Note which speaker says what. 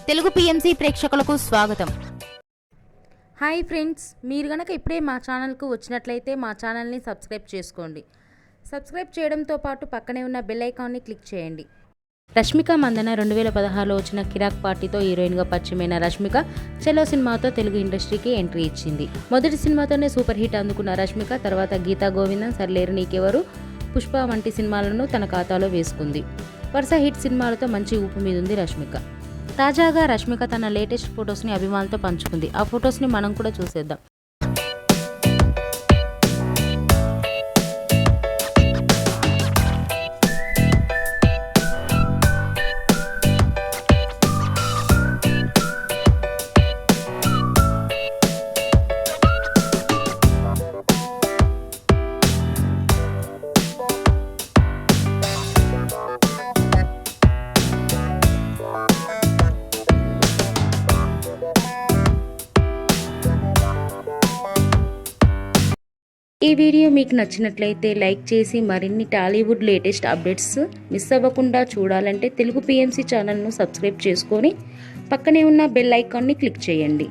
Speaker 1: Telugu PMC ప్రేక్షకులకు స్వాగతం.
Speaker 2: Hi friends, మీరు గనక ఇప్పుడే మా ఛానల్కు వచ్చినట్లయితే మా ఛానల్ని సబ్స్క్రైబ్ చేసుకోండి. సబ్స్క్రైబ్ చేయడంతో పాటు పక్కనే ఉన్న బెల్ ఐకాన్ని క్లిక్ చేయండి. రష్మిక మందన 2016లో వచ్చిన కిరాక్ పార్టీతో హీరోయిన్గా పరిచయమైన రష్మిక చెలో సినిమాతో తెలుగు ఇండస్ట్రీకి ఎంట్రీ ఇచ్చింది. మొదటి సినిమాతోనే సూపర్ హిట్ అందుకున్న రష్మిక తర్వాత గీతా గోవిందం, సర్లేరు నీకెవరు, పుష్ప వంటి సినిమాలను తన ఖాతాలో వేసుకుంది. వరుస హిట్ సినిమాలతో మంచి ఊపు మీదుంది రష్మిక. తాజాగా రష్మిక తన లేటెస్ట్ ఫొటోస్ని అభిమానులతో పంచుకుంది. ఆ ఫొటోస్ని మనం కూడా చూసేద్దాం. ఈ వీడియో మీకు నచ్చినట్లయితే లైక్ చేసి మరిన్ని టాలీవుడ్ లేటెస్ట్ అప్డేట్స్ మిస్ అవ్వకుండా చూడాలంటే తెలుగు పిఎంసి ఛానల్ను సబ్స్క్రైబ్ చేసుకొని పక్కనే ఉన్న బెల్ ఐకాన్ని క్లిక్ చేయండి.